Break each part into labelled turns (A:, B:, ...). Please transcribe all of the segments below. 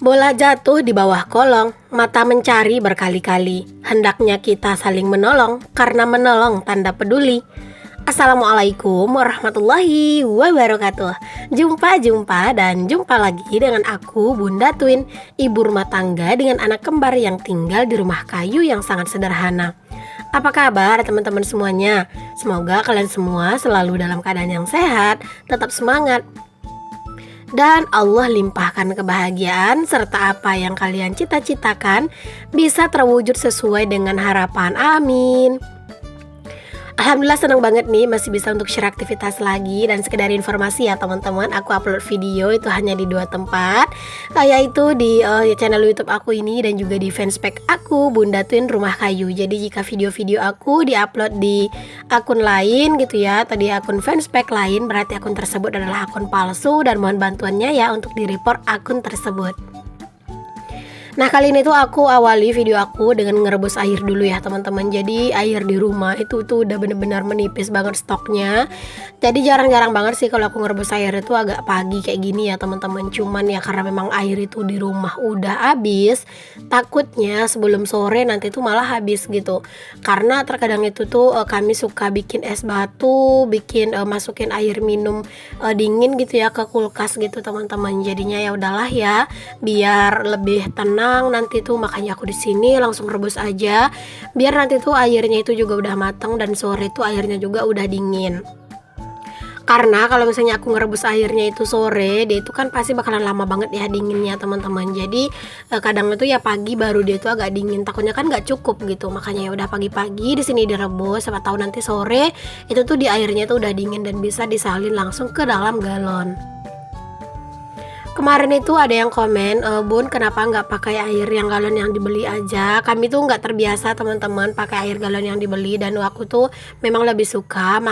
A: Bola jatuh di bawah kolong, mata mencari berkali-kali. Hendaknya kita saling menolong, karena menolong tanda peduli. Assalamualaikum warahmatullahi wabarakatuh. Jumpa lagi dengan aku, Bunda Twin, ibu rumah tangga dengan anak kembar yang tinggal di rumah kayu yang sangat sederhana. Apa kabar teman-teman semuanya? Semoga kalian semua selalu dalam keadaan yang sehat, tetap semangat, dan Allah limpahkan kebahagiaan serta apa yang kalian cita-citakan bisa terwujud sesuai dengan harapan. Amin. Alhamdulillah senang banget nih masih bisa untuk share aktivitas lagi. Dan sekedar informasi ya teman-teman, aku upload video itu hanya di 2 tempat, yaitu di channel YouTube aku ini dan juga di fanspage aku, Bunda Twin Rumah Kayu. Jadi jika video-video aku diupload di akun lain gitu ya, atau di akun fanspage lain, berarti akun tersebut adalah akun palsu dan mohon bantuannya ya untuk di-report akun tersebut. Nah, kali ini tuh aku awali video aku dengan ngerebus air dulu ya teman-teman. Jadi air di rumah itu tuh udah bener-bener menipis banget stoknya. Jadi jarang-jarang banget sih kalau aku ngerebus air itu agak pagi kayak gini ya teman-teman. Cuman ya karena memang air itu di rumah udah habis, takutnya sebelum sore nanti tuh malah habis gitu. Karena terkadang itu tuh kami suka bikin es batu, masukin air minum dingin gitu ya ke kulkas gitu teman-teman. Jadinya ya udahlah ya, biar lebih tenang nanti tuh, makanya aku di sini langsung rebus aja biar nanti tuh airnya itu juga udah matang dan sore tuh airnya juga udah dingin. Karena kalau misalnya aku ngerebus airnya itu sore, dia itu kan pasti bakalan lama banget ya dinginnya teman-teman. Jadi kadang itu ya pagi baru dia itu agak dingin, takutnya kan nggak cukup gitu. Makanya ya udah pagi-pagi di sini direbus, siapa tahu nanti sore itu tuh di airnya tuh udah dingin dan bisa disalin langsung ke dalam galon. Kemarin itu ada yang komen, Bun kenapa nggak pakai air yang galon yang dibeli aja. Kami tuh nggak terbiasa teman-teman pakai air galon yang dibeli, dan aku tuh memang lebih suka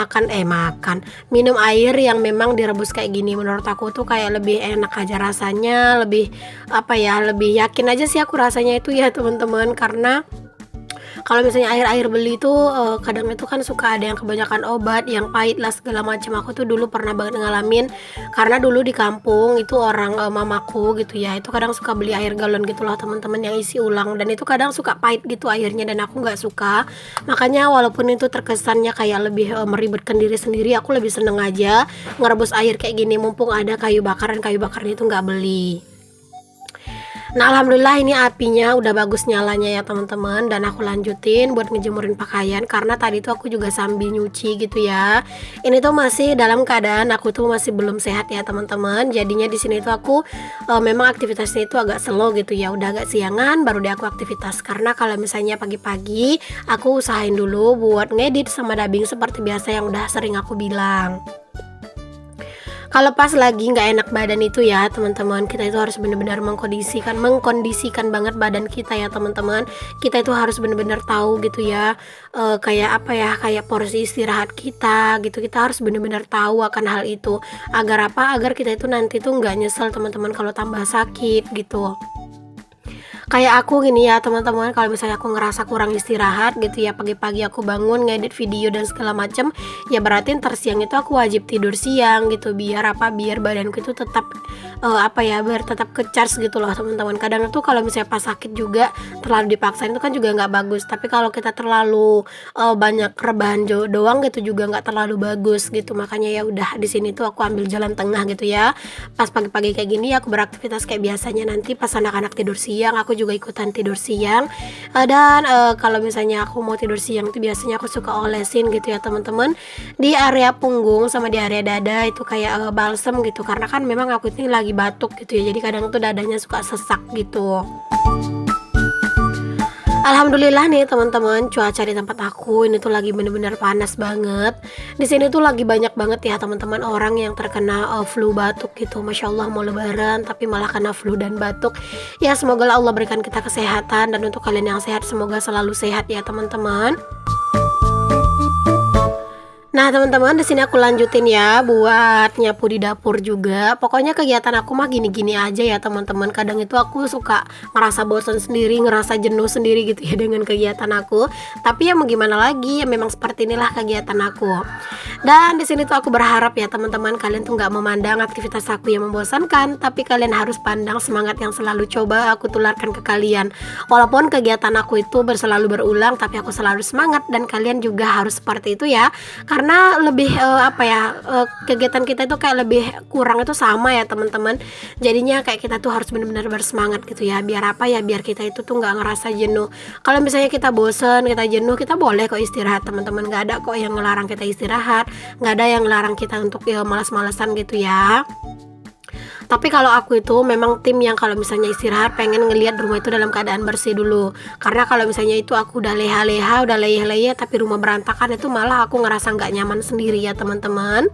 A: minum air yang memang direbus kayak gini. Menurut aku tuh kayak lebih enak aja rasanya, lebih lebih yakin aja sih aku rasanya itu ya teman-teman. Karena kalau misalnya air beli tuh kadang itu kan suka ada yang kebanyakan obat, yang pahit lah segala macam. Aku tuh dulu pernah banget ngalamin, karena dulu di kampung itu orang mamaku gitu ya, itu kadang suka beli air galon gitu loh teman-teman yang isi ulang, dan itu kadang suka pahit gitu airnya dan aku nggak suka. Makanya walaupun itu terkesannya kayak lebih meribetkan diri sendiri, aku lebih seneng aja ngerebus air kayak gini mumpung ada kayu bakaran itu nggak beli. Nah, alhamdulillah ini apinya udah bagus nyalanya ya teman-teman, dan aku lanjutin buat ngejemurin pakaian karena tadi tuh aku juga sambil nyuci gitu ya. Ini tuh masih dalam keadaan aku tuh masih belum sehat ya teman-teman. Jadinya di sini tuh aku memang aktivitasnya itu agak slow gitu ya. Udah agak siangan baru deh aku aktivitas, karena kalau misalnya pagi-pagi aku usahain dulu buat ngedit sama dubbing seperti biasa yang udah sering aku bilang. Kalau pas lagi nggak enak badan itu ya teman-teman, kita itu harus benar-benar mengkondisikan banget badan kita ya teman-teman. Kita itu harus benar-benar tahu gitu ya, kayak porsi istirahat kita gitu. Kita harus benar-benar tahu akan hal itu, agar kita itu nanti tuh nggak nyesel teman-teman kalau tambah sakit gitu. Kayak aku gini ya teman-teman, kalau misalnya aku ngerasa kurang istirahat gitu ya, pagi-pagi aku bangun ngedit video dan segala macem, ya berarti ntar siang itu aku wajib tidur siang gitu, biar badanku itu tetap biar tetap ke charge gitu loh teman-teman. Kadang itu kalau misalnya pas sakit juga terlalu dipaksain itu kan juga nggak bagus, tapi kalau kita terlalu banyak rebahan doang gitu juga nggak terlalu bagus gitu. Makanya ya udah di sini tuh aku ambil jalan tengah gitu ya. Pas pagi-pagi kayak gini aku beraktivitas kayak biasanya, nanti pas anak-anak tidur siang aku juga ikutan tidur siang. Dan kalau misalnya aku mau tidur siang itu biasanya aku suka olesin gitu ya teman-teman, di area punggung sama di area dada itu kayak balsem gitu, karena kan memang aku ini lagi batuk gitu ya, jadi kadang tuh dadanya suka sesak gitu. Alhamdulillah nih teman-teman, cuaca di tempat aku ini tuh lagi bener-bener panas banget. Di sini tuh lagi banyak banget ya teman-teman orang yang terkena flu batuk gitu. Masya Allah, mau lebaran tapi malah kena flu dan batuk. Ya semoga Allah berikan kita kesehatan, dan untuk kalian yang sehat semoga selalu sehat ya teman-teman. Nah, teman-teman, di sini aku lanjutin ya buat nyapu di dapur juga. Pokoknya kegiatan aku mah gini-gini aja ya, teman-teman. Kadang itu aku suka ngerasa bosan sendiri, ngerasa jenuh sendiri gitu ya dengan kegiatan aku. Tapi ya mau gimana lagi, ya memang seperti inilah kegiatan aku. Dan di sini tuh aku berharap ya teman-teman, kalian tuh nggak memandang aktivitas aku yang membosankan, tapi kalian harus pandang semangat yang selalu coba aku tularkan ke kalian. Walaupun kegiatan aku itu selalu berulang, tapi aku selalu semangat dan kalian juga harus seperti itu ya. Karena lebih kegiatan kita itu kayak lebih kurang itu sama ya teman-teman. Jadinya kayak kita tuh harus benar-benar bersemangat gitu ya. Biar apa ya, biar kita itu tuh nggak ngerasa jenuh. Kalau misalnya kita bosen, kita jenuh, kita boleh kok istirahat teman-teman. Nggak ada kok yang ngelarang kita istirahat, nggak ada yang ngelarang kita untuk malas-malasan gitu ya. Tapi kalau aku itu memang tim yang kalau misalnya istirahat pengen ngelihat rumah itu dalam keadaan bersih dulu. Karena kalau misalnya itu aku udah leha-leha, udah leyeh-leyeh tapi rumah berantakan, itu malah aku ngerasa nggak nyaman sendiri ya teman-teman.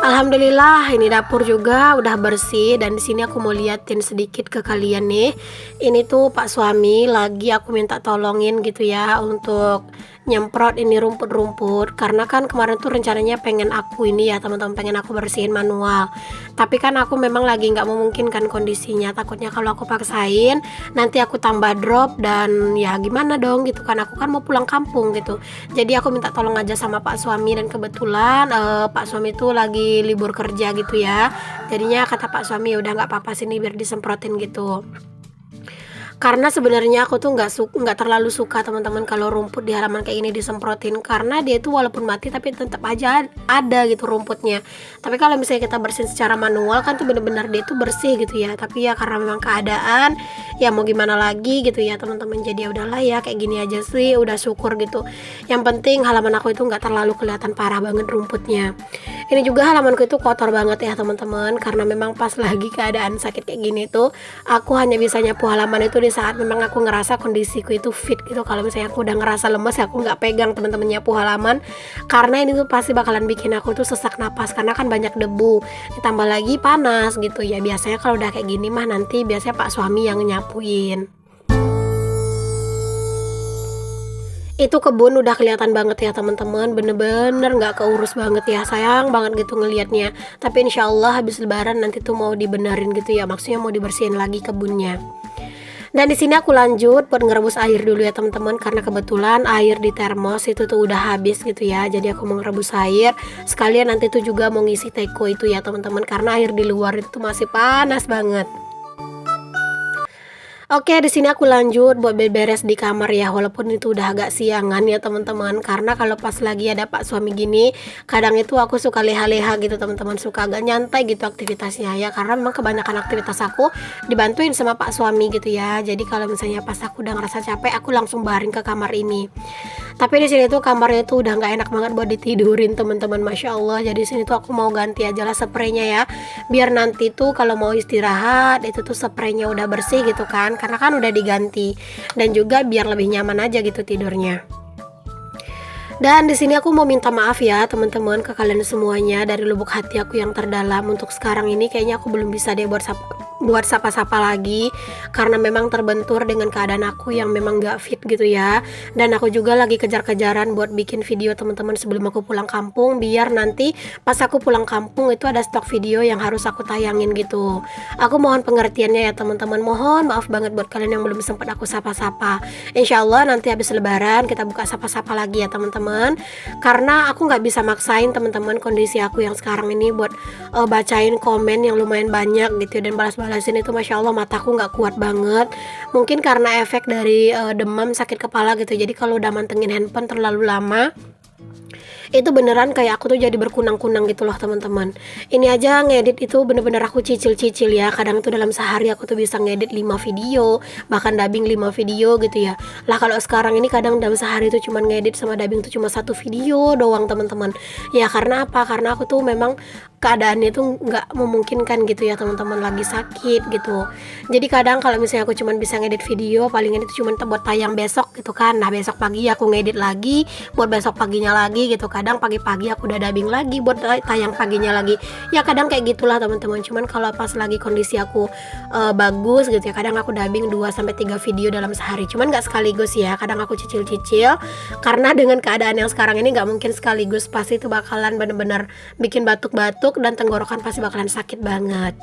A: Alhamdulillah ini dapur juga udah bersih, dan di sini aku mau liatin sedikit ke kalian nih. Ini tuh Pak suami lagi aku minta tolongin gitu ya untuk nyemprot ini rumput-rumput, karena kan kemarin tuh rencananya pengen aku ini ya teman-teman, pengen aku bersihin manual. Tapi kan aku memang lagi nggak memungkinkan kondisinya, takutnya kalau aku paksain nanti aku tambah drop dan ya gimana dong gitu kan, aku kan mau pulang kampung gitu. Jadi aku minta tolong aja sama Pak suami, dan kebetulan Pak suami tuh lagi libur kerja gitu ya. Jadinya kata Pak suami ya udah nggak apa-apa sini biar disemprotin gitu. Karena sebenarnya aku tuh nggak terlalu suka teman-teman kalau rumput di halaman kayak ini disemprotin, karena dia itu walaupun mati tapi tetap aja ada gitu rumputnya. Tapi kalau misalnya kita bersihin secara manual kan tuh bener-bener dia tuh bersih gitu ya. Tapi ya karena memang keadaan ya mau gimana lagi gitu ya teman-teman. Jadi ya udahlah ya, kayak gini aja sih udah syukur gitu. Yang penting halaman aku itu nggak terlalu kelihatan parah banget rumputnya. Ini juga halamanku itu kotor banget ya teman-teman, karena memang pas lagi keadaan sakit kayak gini tuh aku hanya bisa nyapu halaman itu di saat memang aku ngerasa kondisiku itu fit gitu. Kalau misalnya aku udah ngerasa lemes ya aku nggak pegang teman-teman nyapu halaman, karena ini tuh pasti bakalan bikin aku tuh sesak napas, karena kan banyak debu ditambah lagi panas gitu ya. Biasanya kalau udah kayak gini mah nanti biasanya Pak suami yang nyapuin. Itu kebun udah kelihatan banget ya teman-teman, bener-bener nggak keurus banget ya, sayang banget gitu ngelihatnya. Tapi insya Allah habis lebaran nanti tuh mau dibenerin gitu ya, maksudnya mau dibersihin lagi kebunnya. Dan di sini aku lanjut buat ngerebus air dulu ya teman-teman, karena kebetulan air di termos itu tuh udah habis gitu ya. Jadi aku mau ngerebus air sekalian nanti tuh juga mau ngisi teko itu ya teman-teman, karena air di luar itu masih panas banget. Oke, di sini aku lanjut buat beberes di kamar ya, walaupun itu udah agak siangan ya teman-teman. Karena kalau pas lagi ada Pak suami gini, kadang itu aku suka leha-leha gitu teman-teman, suka agak nyantai gitu aktivitasnya ya. Karena memang kebanyakan aktivitas aku dibantuin sama Pak suami gitu ya. Jadi kalau misalnya pas aku udah ngerasa capek, aku langsung baring ke kamar ini. Tapi di sini tuh kamarnya tuh udah nggak enak banget buat ditidurin teman-teman, masya Allah. Jadi di sini tuh aku mau ganti aja lah spraynya ya, biar nanti tuh kalau mau istirahat itu tuh spraynya udah bersih gitu kan, karena kan udah diganti, dan juga biar lebih nyaman aja gitu tidurnya. Dan di sini aku mau minta maaf ya teman-teman ke kalian semuanya dari lubuk hati aku yang terdalam. Untuk sekarang ini kayaknya aku belum bisa deh buat sapa-sapa lagi, karena memang terbentur dengan keadaan aku yang memang gak fit gitu ya. Dan aku juga lagi kejar-kejaran buat bikin video teman-teman sebelum aku pulang kampung, biar nanti pas aku pulang kampung itu ada stok video yang harus aku tayangin gitu. Aku mohon pengertiannya ya teman-teman, mohon maaf banget buat kalian yang belum sempat aku sapa-sapa. Insya Allah nanti habis lebaran kita buka sapa-sapa lagi ya teman-teman, karena aku nggak bisa maksain teman-teman kondisi aku yang sekarang ini buat bacain komen yang lumayan banyak gitu ya, dan balas-balasin itu masya Allah mataku nggak kuat banget. Mungkin karena efek dari demam sakit kepala gitu, jadi kalau udah mantengin handphone terlalu lama itu beneran kayak aku tuh jadi berkunang-kunang gitu loh teman-teman. Ini aja ngedit itu bener-bener aku cicil-cicil ya, kadang tuh dalam sehari aku tuh bisa ngedit 5 video, bahkan dubbing 5 video gitu ya. Lah kalau sekarang ini kadang dalam sehari tuh cuma ngedit sama dubbing tuh cuma 1 video doang teman-teman. Ya karena apa? Karena aku tuh memang keadaannya tuh nggak memungkinkan gitu ya teman-teman, lagi sakit gitu. Jadi kadang kalau misalnya aku cuma bisa ngedit video, palingan itu cuma buat tayang besok gitu kan. Nah besok pagi aku ngedit lagi buat besok paginya lagi gitu kan. kadang pagi-pagi aku udah dubbing lagi buat tayang paginya lagi. Ya kadang kayak gitulah teman-teman. Cuman kalau pas lagi kondisi aku bagus gitu ya, kadang aku dubbing 2 sampai 3 video dalam sehari. Cuman nggak sekaligus ya, kadang aku cicil-cicil karena dengan keadaan yang sekarang ini nggak mungkin sekaligus, pasti itu bakalan bener-bener bikin batuk-batuk dan tenggorokan pasti bakalan sakit banget.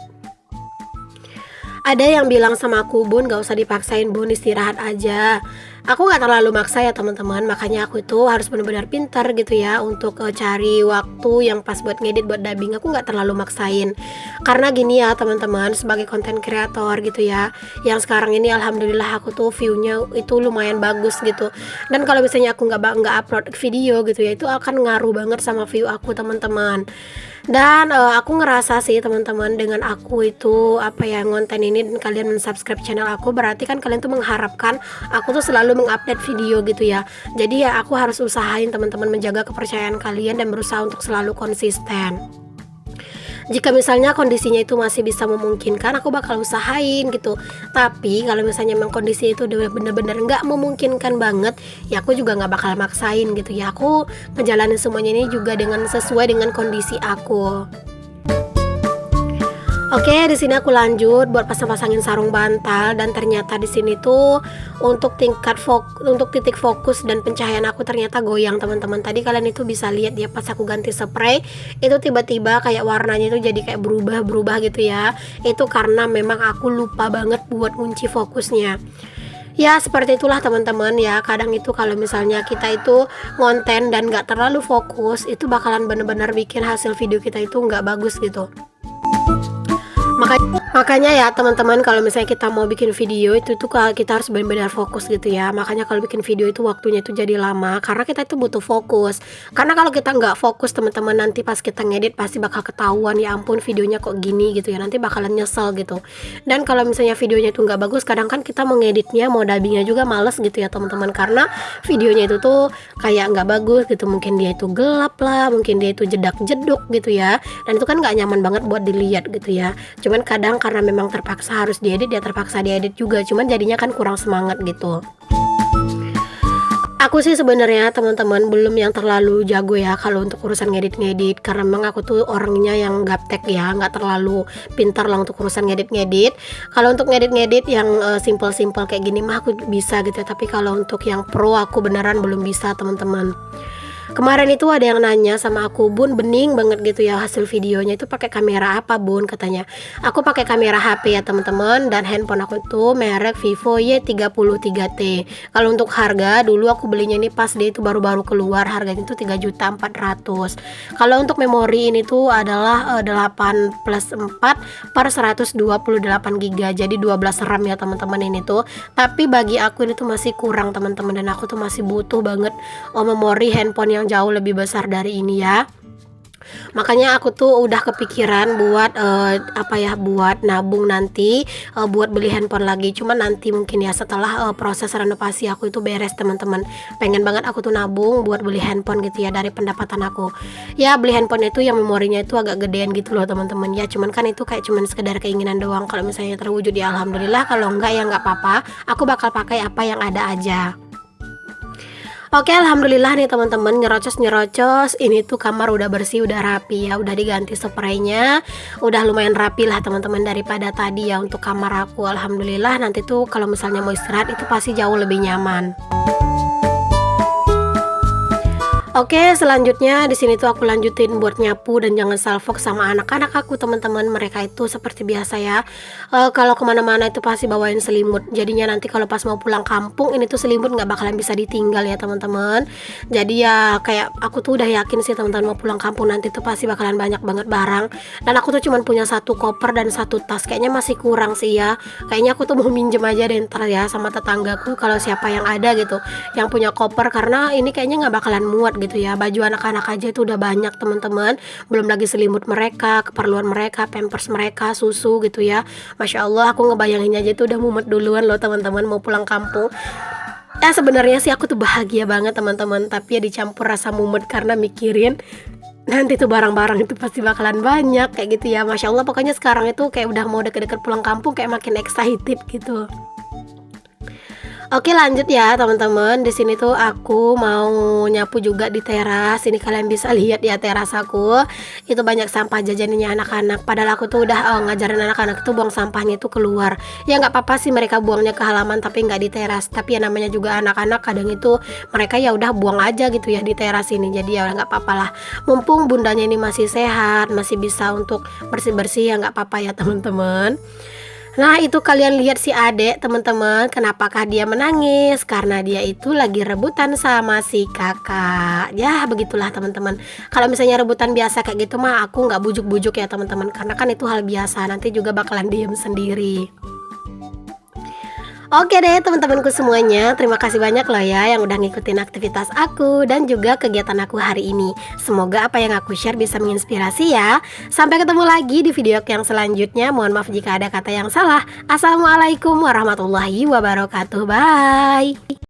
A: Ada yang bilang sama aku, Bun gak usah dipaksain Bun, istirahat aja. Aku gak terlalu maksa ya teman-teman, makanya aku itu harus benar-benar pintar gitu ya untuk cari waktu yang pas buat ngedit, buat dubbing. Aku gak terlalu maksain. Karena gini ya teman-teman, sebagai konten kreator gitu ya, yang sekarang ini alhamdulillah aku tuh viewnya itu lumayan bagus gitu. Dan kalau misalnya aku nggak upload video gitu ya, itu akan ngaruh banget sama view aku teman-teman. Dan aku ngerasa sih teman-teman, dengan aku itu apa ya ngonten ini dan kalian mensubscribe channel aku, berarti kan kalian tuh mengharapkan aku tuh selalu mengupdate video gitu ya. Jadi ya aku harus usahain teman-teman menjaga kepercayaan kalian dan berusaha untuk selalu konsisten. Jika misalnya kondisinya itu masih bisa memungkinkan, aku bakal usahain gitu. Tapi kalau misalnya memang kondisi itu udah bener-bener nggak memungkinkan banget, ya aku juga nggak bakal maksain gitu ya. Aku ngejalanin semuanya ini juga dengan sesuai dengan kondisi aku. Oke, di sini aku lanjut buat pasang-pasangin sarung bantal, dan ternyata di sini tuh untuk titik fokus dan pencahayaan aku ternyata goyang teman-teman. Tadi kalian itu bisa lihat ya pas aku ganti spray, itu tiba-tiba kayak warnanya itu jadi kayak berubah gitu ya. Itu karena memang aku lupa banget buat kunci fokusnya. Ya seperti itulah teman-teman ya, kadang itu kalau misalnya kita itu ngonten dan gak terlalu fokus, itu bakalan bener-bener bikin hasil video kita itu gak bagus gitu. Makanya ya teman-teman, kalau misalnya kita mau bikin video itu tuh kita harus benar-benar fokus gitu ya. Makanya kalau bikin video itu waktunya itu jadi lama, karena kita itu butuh fokus. Karena kalau kita nggak fokus teman-teman, nanti pas kita ngedit pasti bakal ketahuan, ya ampun videonya kok gini gitu ya, nanti bakalan nyesel gitu. Dan kalau misalnya videonya itu nggak bagus, kadang kan kita mau ngeditnya, mau dubbingnya juga males gitu ya teman-teman, karena videonya itu tuh kayak nggak bagus gitu. Mungkin dia itu gelap lah, mungkin dia itu jedak-jeduk gitu ya, dan itu kan nggak nyaman banget buat dilihat gitu ya. Cuman kadang karena memang terpaksa harus diedit, ya terpaksa diedit juga, cuman jadinya kan kurang semangat gitu. Aku sih sebenarnya teman-teman belum yang terlalu jago ya kalau untuk urusan ngedit-ngedit, karena memang aku tuh orangnya yang gaptek ya, nggak terlalu pintar lah untuk urusan ngedit-ngedit. Kalau untuk ngedit-ngedit yang simple-simple kayak gini mah aku bisa gitu ya, tapi kalau untuk yang pro aku beneran belum bisa teman-teman. Kemarin itu ada yang nanya sama aku, Bun bening banget gitu ya hasil videonya, itu pakai kamera apa Bun, katanya. Aku pakai kamera HP ya teman-teman, dan handphone aku itu merek Vivo Y33T. Kalau untuk harga, dulu aku belinya ini pas dia itu baru-baru keluar, harganya itu 3.400.000. Kalau untuk memori ini tuh adalah 8+4/128 GB, jadi 12 RAM ya teman-teman ini tuh. Tapi bagi aku ini tuh masih kurang teman-teman, dan aku tuh masih butuh banget memori handphone yang jauh lebih besar dari ini ya. Makanya aku tuh udah kepikiran buat buat nabung nanti, buat beli handphone lagi. Cuman nanti mungkin ya setelah proses renovasi aku itu beres teman-teman. Pengen banget aku tuh nabung buat beli handphone gitu ya, dari pendapatan aku. Ya beli handphone itu yang memorinya itu agak gedean gitu loh teman-teman ya. Cuman kan itu kayak cuman sekedar keinginan doang. Kalau misalnya terwujud ya alhamdulillah, kalau enggak ya enggak apa-apa. Aku bakal pakai apa yang ada aja. Oke, alhamdulillah nih teman-teman, nyerocos ini tuh kamar udah bersih, udah rapi ya, udah diganti spraynya, udah lumayan rapi lah teman-teman daripada tadi ya untuk kamar aku. Alhamdulillah, nanti tuh kalau misalnya mau istirahat itu pasti jauh lebih nyaman. Oke, selanjutnya di sini tuh aku lanjutin buat nyapu dan jangan salfok sama anak-anak aku teman-teman. Mereka itu seperti biasa ya, kalau kemana-mana itu pasti bawain selimut. Jadinya nanti kalau pas mau pulang kampung ini tuh selimut nggak bakalan bisa ditinggal ya teman-teman. Jadi ya kayak aku tuh udah yakin sih teman-teman, mau pulang kampung nanti tuh pasti bakalan banyak banget barang. Dan aku tuh cuman punya 1 koper dan 1 tas, kayaknya masih kurang sih ya. Kayaknya aku tuh mau minjem aja deh ntar ya sama tetanggaku, kalau siapa yang ada gitu yang punya koper, karena ini kayaknya nggak bakalan muat gitu ya. Baju anak-anak aja itu udah banyak teman-teman, belum lagi selimut mereka, keperluan mereka, pampers mereka, susu gitu ya. Masya Allah, aku ngebayangin aja itu udah mumet duluan loh teman-teman mau pulang kampung. Ya sebenarnya sih aku tuh bahagia banget teman-teman, tapi ya dicampur rasa mumet karena mikirin nanti tuh barang-barang itu pasti bakalan banyak kayak gitu ya. Masya Allah, pokoknya sekarang itu kayak udah mau deket-deket pulang kampung, kayak makin excited gitu. Oke lanjut ya teman-teman. Di sini tuh aku mau nyapu juga di teras. Ini kalian bisa lihat ya teras aku. Itu banyak sampah jajanannya anak-anak. Padahal aku tuh udah ngajarin anak-anak tuh buang sampahnya itu keluar. Ya nggak apa-apa sih mereka buangnya ke halaman tapi nggak di teras. Tapi ya namanya juga anak-anak kadang itu mereka ya udah buang aja gitu ya di teras ini. Jadi ya nggak apa-apa lah. Mumpung bundanya ini masih sehat, masih bisa untuk bersih-bersih ya nggak apa-apa ya teman-teman. Nah itu kalian lihat si adek teman-teman, kenapakah dia menangis? Karena dia itu lagi rebutan sama si kakak. Ya begitulah teman-teman. Kalau misalnya rebutan biasa kayak gitu mah aku nggak bujuk-bujuk ya teman-teman, karena kan itu hal biasa. Nanti juga bakalan diem sendiri. Oke deh teman-temanku semuanya, terima kasih banyak loh ya yang udah ngikutin aktivitas aku dan juga kegiatan aku hari ini. Semoga apa yang aku share bisa menginspirasi ya. Sampai ketemu lagi di video yang selanjutnya. Mohon maaf jika ada kata yang salah. Assalamualaikum warahmatullahi wabarakatuh. Bye.